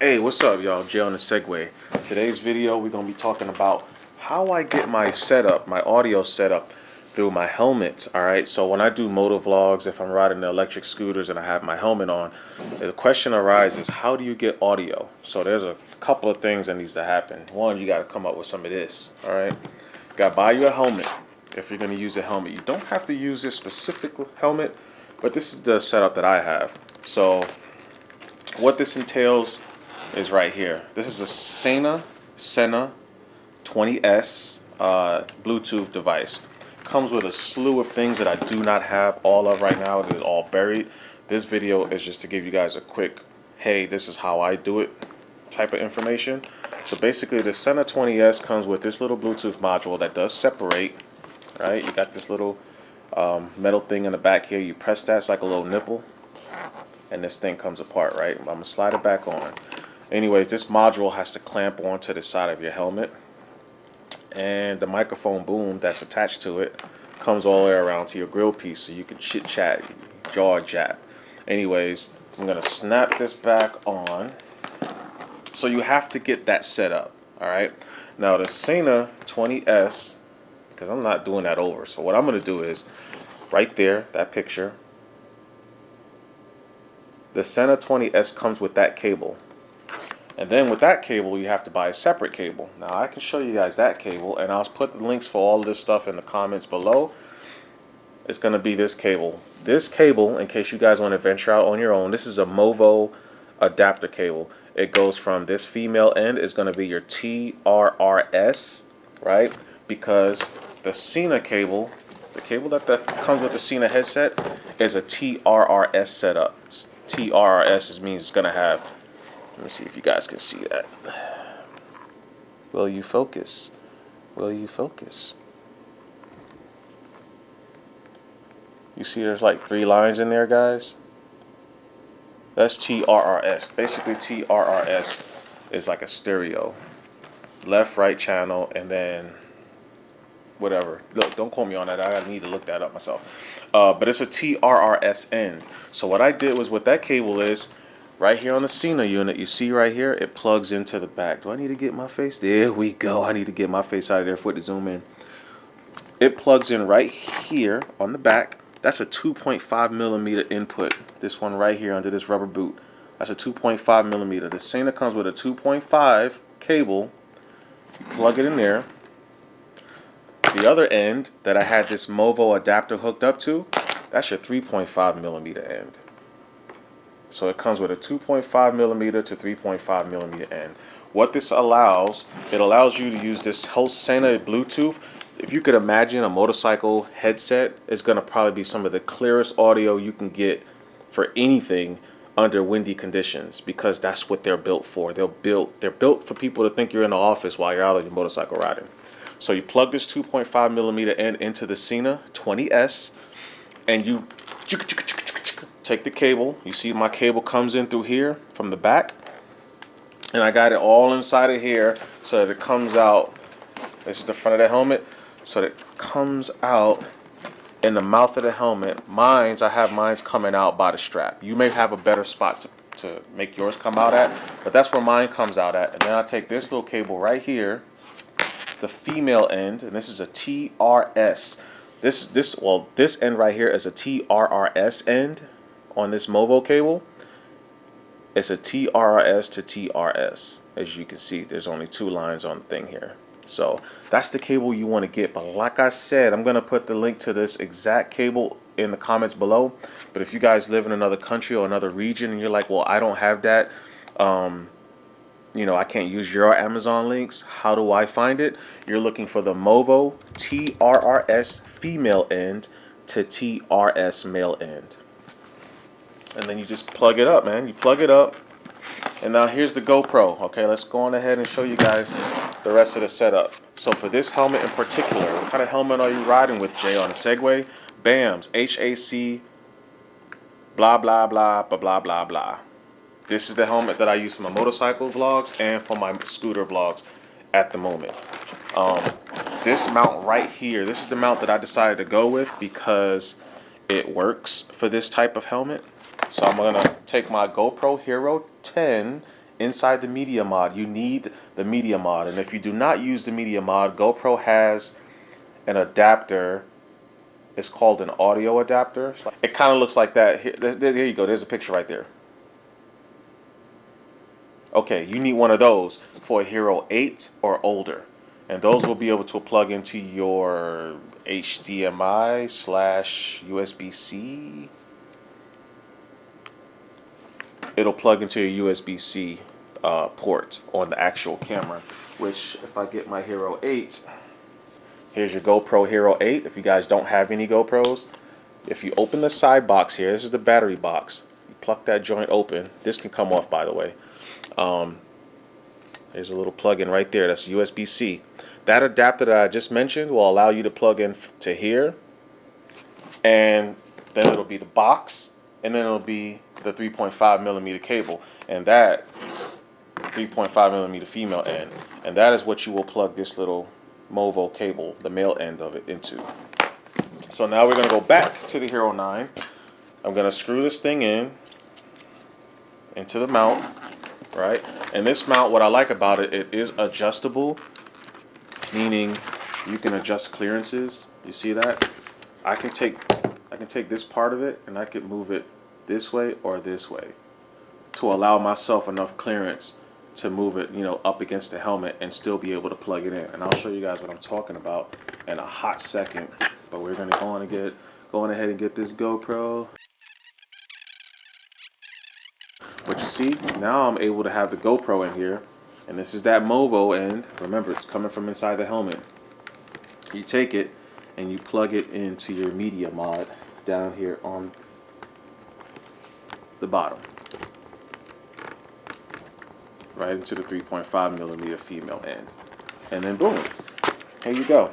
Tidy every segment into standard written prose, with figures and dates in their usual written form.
Hey, what's up, y'all? Jay on the Segway. Today's video, we're going to be talking about how I get my setup, my audio setup through my helmet. All right, so when I do motovlogs, if I'm riding the electric scooters and I have my helmet on, the question arises, how do you get audio? So there's a couple of things that needs to happen. One, you got to come up with some of this. All right, you got to buy you a helmet if you're going to use a helmet. You don't have to use this specific helmet, but this is the setup that I have. So what this entails is right here. This is a Sena 20S Bluetooth device. Comes with a slew of things that I do not have all of right now. It is all buried. This video is just to give you guys a quick, hey, this is how I do it type of information. So basically the Sena 20S comes with this little Bluetooth module that does separate, right? You got this little metal thing in the back here. You press that, it's like a little nipple, and this thing comes apart, right? I'm gonna slide it back on. Anyways, this module has to clamp onto the side of your helmet, and the microphone boom that's attached to it comes all the way around to your grill piece, so you can chit chat, jaw jab. Anyways, I'm gonna snap this back on. So you have to get that set up. All right. Now the Sena 20S, because I'm not doing that over. So what I'm gonna do is right there, that picture. The Sena 20S comes with that cable. And then with that cable, you have to buy a separate cable. Now, I can show you guys that cable, and I'll put the links for all of this stuff in the comments below. It's going to be this cable. This cable, in case you guys want to venture out on your own, this is a Movo adapter cable. It goes from this female end is going to be your TRRS, right? Because the Sena cable, the cable that comes with the Sena headset, is a TRRS setup. TRRS means it's going to have, let me see if you guys can see that. Will you focus? Will you focus? You see there's like 3 lines in there, guys? That's TRRS. Basically, TRRS is like a stereo. Left, right channel, and then whatever. Look, don't quote me on that. I need to look that up myself. But it's a TRRS end. So what I did was, what that cable is, right here on the Sena unit, you see right here, it plugs into the back. Do I need to get my face? There we go. I need to get my face out of there for it to zoom in. It plugs in right here on the back. That's a 2.5 millimeter input. This one right here under this rubber boot. That's a 2.5 millimeter. The Sena comes with a 2.5 cable. You plug it in there. The other end that I had this Movo adapter hooked up to, that's your 3.5 millimeter end. So it comes with a 2.5 millimeter to 3.5 millimeter end. What this allows, it allows you to use this whole Sena Bluetooth. If you could imagine a motorcycle headset, it's going to probably be some of the clearest audio you can get for anything under windy conditions, because that's what they're built for. They're built for people to think you're in the office while you're out on your motorcycle riding. So you plug this 2.5 millimeter end into the Sena 20S, and you take the cable. You see my cable comes in through here from the back, and I got it all inside of here so that it comes out. This is the front of the helmet, so that it comes out in the mouth of the helmet. I have mine coming out by the strap. You may have a better spot to make yours come out at, but that's where mine comes out at. And then I take this little cable right here, the female end, and this is a TRS. This end right here is a TRRS end. On this Movo cable, it's a TRRS to TRS. As you can see, there's only 2 lines on the thing here. So that's the cable you want to get. But like I said, I'm going to put the link to this exact cable in the comments below. But if you guys live in another country or another region and you're like, well, I don't have that, you know, I can't use your Amazon links, how do I find it? You're looking for the Movo TRRS female end to TRS male end. And then you just plug it up, man. You plug it up. And now here's the GoPro. Okay, let's go on ahead and show you guys the rest of the setup. So for this helmet in particular, what kind of helmet are you riding with, Jay, on a Segway? BAMS, HAC, blah, blah, blah, blah, blah, blah, blah. This is the helmet that I use for my motorcycle vlogs and for my scooter vlogs at the moment. This mount right here, this is the mount that I decided to go with because it works for this type of helmet. So I'm going to take my GoPro Hero 10 inside the media mod, you need the media mod. And if you do not use the media mod, GoPro has an adapter. It's called an audio adapter. It kind of looks like that. Here, there you go. There's a picture right there. Okay, you need one of those for a Hero 8 or older. And those will be able to plug into your HDMI/USB-C. It'll plug into your USB-C port on the actual camera, which if I get my Hero 8, here's your GoPro Hero 8. If you guys don't have any GoPros, if you open the side box here, this is the battery box. You pluck that joint open. This can come off, by the way. There's a little plug-in right there. That's USB-C. That adapter that I just mentioned will allow you to plug in to here, and then it'll be the box, and then it'll be the 3.5mm cable, and that 3.5mm female end, and that is what you will plug this little Movo cable, the male end of it, into. So now we're going to go back to the Hero 9. I'm going to screw this thing into the mount, right? And this mount, what I like about it, it is adjustable, meaning you can adjust clearances. You see that? I can take this part of it and I can move it this way or this way to allow myself enough clearance to move it, you know, up against the helmet and still be able to plug it in. And I'll show you guys what I'm talking about in a hot second. But we're gonna go ahead and get this GoPro. But you see, now I'm able to have the GoPro in here, and this is that Movo end. Remember, it's coming from inside the helmet. You take it and you plug it into your media mod down here on the bottom, right into the 3.5mm female end, and then boom, here you go.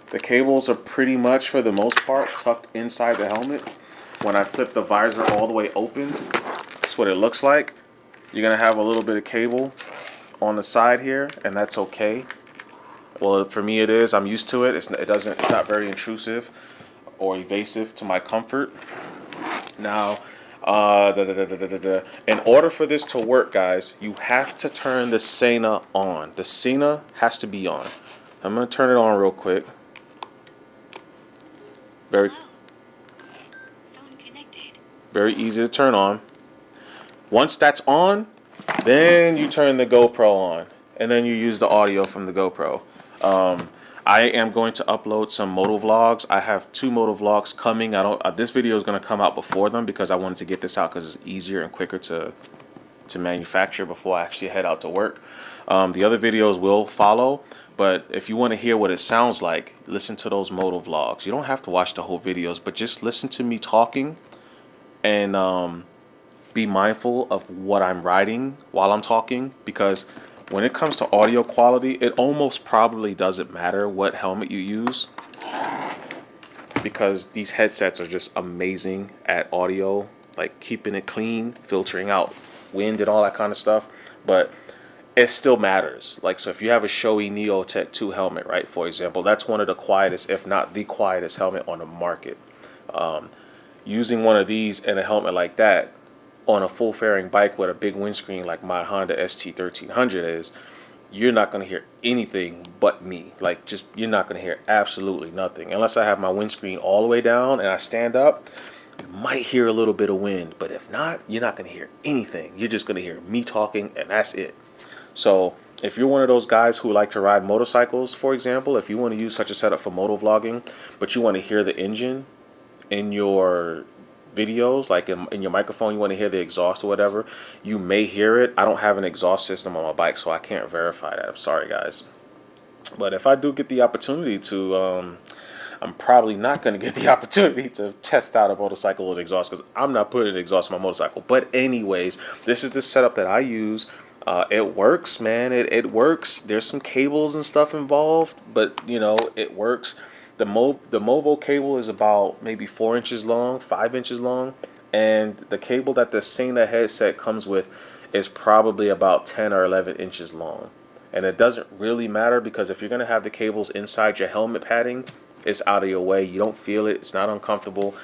The cables are pretty much, for the most part, tucked inside the helmet. When I flip the visor all the way open, that's what it looks like. You're gonna have a little bit of cable on the side here, and that's okay. Well, for me it is. I'm used to it. It's not very intrusive or evasive to my comfort. Now, in order for this to work, guys, you have to turn the Sena on. The Sena has to be on. I'm gonna turn it on real quick. Very easy to turn on. Once that's on, then you turn the GoPro on, and then you use the audio from the GoPro. I am going to upload some motovlogs. I have 2 motovlogs coming. This video is going to come out before them because I wanted to get this out because it's easier and quicker to manufacture before I actually head out to work. The other videos will follow, but if you want to hear what it sounds like, listen to those motovlogs. You don't have to watch the whole videos, but just listen to me talking, and be mindful of what I'm writing while I'm talking, because when it comes to audio quality, it almost probably doesn't matter what helmet you use, because these headsets are just amazing at audio, like keeping it clean, filtering out wind and all that kind of stuff. But it still matters. Like, so if you have a Shoei Neotech 2 helmet, right, for example, that's one of the quietest, if not the quietest helmet on the market. Using one of these and a helmet like that on a full fairing bike with a big windscreen like my Honda ST1300 is, you're not going to hear anything but me. Like, just, you're not going to hear absolutely nothing. Unless I have my windscreen all the way down and I stand up, you might hear a little bit of wind. But if not, you're not going to hear anything. You're just going to hear me talking, and that's it. So if you're one of those guys who like to ride motorcycles, for example, if you want to use such a setup for motovlogging, but you want to hear the engine in your videos, like in your microphone, you want to hear the exhaust or whatever, you may hear it. I don't have an exhaust system on my bike, so I can't verify that. I'm sorry, guys. But if I do get the opportunity to, I'm probably not going to get the opportunity to test out a motorcycle with exhaust, because I'm not putting an exhaust on my motorcycle. But anyways, this is the setup that I use. It works, man. It works. There's some cables and stuff involved, but you know, it works. The Movo cable is about maybe 4 inches long, 5 inches long, and the cable that the Sena headset comes with is probably about 10 or 11 inches long. And it doesn't really matter, because if you're going to have the cables inside your helmet padding, it's out of your way. You don't feel it. It's not uncomfortable.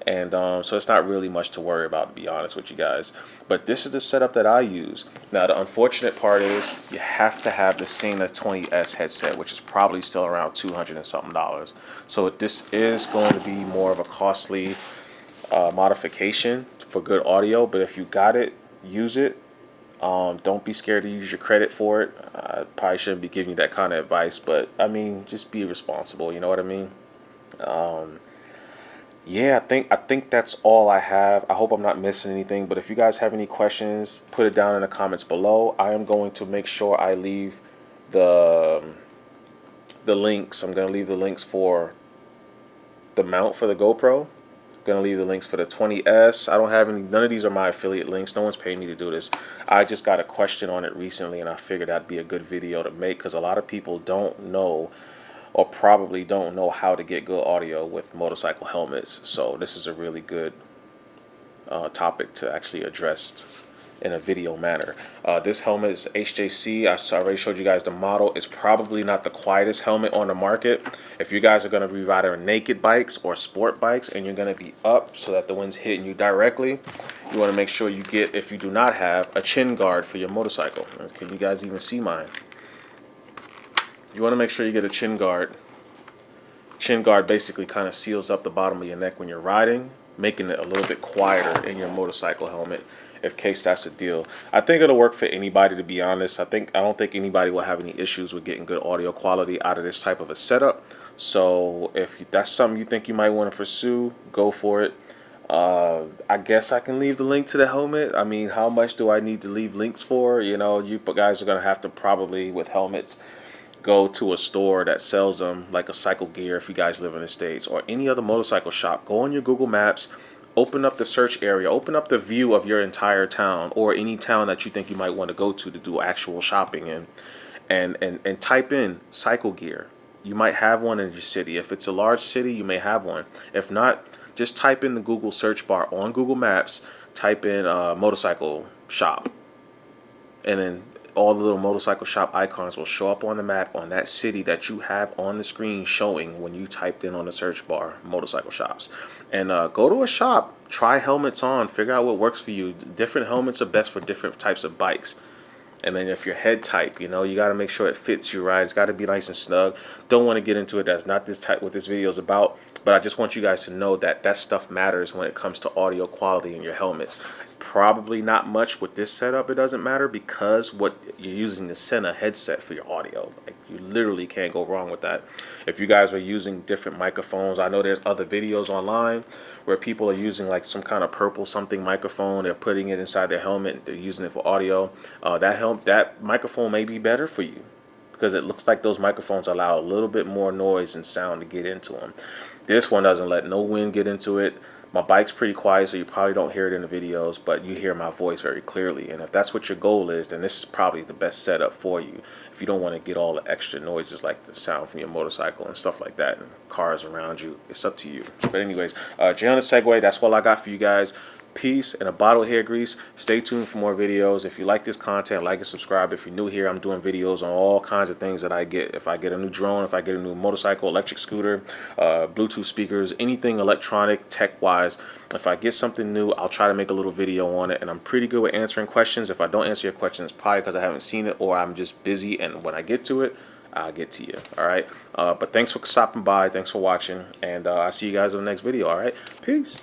And so it's not really much to worry about, to be honest with you guys. But this is the setup that I use. Now, the unfortunate part is you have to have the Sena 20S headset, which is probably still around $200 and something. So this is going to be more of a costly modification for good audio. But if you got it, use it. Don't be scared to use your credit for it. I probably shouldn't be giving you that kind of advice, but I mean, just be responsible. You know what I mean? Yeah, I think that's all I have. I hope I'm not missing anything, but if you guys have any questions, put it down in the comments below. I am going to make sure I leave the links. I'm going to leave the links for the mount for the GoPro. I'm going to leave the links for the 20S. I don't have any, none of these are my affiliate links. No one's paying me to do this. I just got a question on it recently, and I figured that'd be a good video to make because a lot of people don't know, or probably don't know, how to get good audio with motorcycle helmets. So this is a really good topic to actually address in a video manner. This helmet is HJC. I already showed you guys the model. It's probably not the quietest helmet on the market. If you guys are going to be riding naked bikes or sport bikes and you're going to be up so that the wind's hitting you directly, you want to make sure you get, if you do not have, a chin guard for your motorcycle. Can you guys even see mine? You want to make sure you get a chin guard. Chin guard basically kind of seals up the bottom of your neck when you're riding, making it a little bit quieter in your motorcycle helmet, in case that's a deal. I think it'll work for anybody, to be honest. I don't think anybody will have any issues with getting good audio quality out of this type of a setup. So if that's something you think you might want to pursue, go for it. I guess I can leave the link to the helmet. I mean, how much do I need to leave links for? You know, you guys are going to have to probably, with helmets, go to a store that sells them, like a Cycle Gear if you guys live in the States, or any other motorcycle shop. Go on your Google Maps, open up the search area, open up the view of your entire town or any town that you think you might want to go to do actual shopping in, and type in Cycle Gear. You might have one in your city. If it's a large city, you may have one. If not, just type in the Google search bar on Google Maps, type in motorcycle shop, and then all the little motorcycle shop icons will show up on the map on that city that you have on the screen showing when you typed in on the search bar motorcycle shops. And go to a shop, try helmets on, figure out what works for you. Different helmets are best for different types of bikes. And then if your head type, you know, you got to make sure it fits you right. It's got to be nice and snug. Don't want to get into it. That's not this type what this video is about. But I just want you guys to know that that stuff matters when it comes to audio quality in your helmets. Probably not much with this setup. It doesn't matter because what you're using the Sena headset for your audio. Like, you literally can't go wrong with that. If you guys are using different microphones, I know there's other videos online where people are using like some kind of purple something microphone. They're putting it inside their helmet. They're using it for audio. That microphone may be better for you because it looks like those microphones allow a little bit more noise and sound to get into them. This one doesn't let no wind get into it. My bike's pretty quiet, so you probably don't hear it in the videos, but you hear my voice very clearly. And if that's what your goal is, then this is probably the best setup for you. If you don't want to get all the extra noises like the sound from your motorcycle and stuff like that, and cars around you, it's up to you. But anyways, Jay on the Segway, that's all I got for you guys. Peace and a bottle of hair grease. Stay tuned for more videos. If you like this content, like and subscribe. If you're new here, I'm doing videos on all kinds of things that I get. If I get a new drone, if I get a new motorcycle, electric scooter, Bluetooth speakers, anything electronic, tech-wise, if I get something new, I'll try to make a little video on it. And I'm pretty good with answering questions. If I don't answer your questions, it's probably because I haven't seen it or I'm just busy. And when I get to it, I'll get to you. All right. But thanks for stopping by. Thanks for watching. And I'll see you guys in the next video. All right. Peace.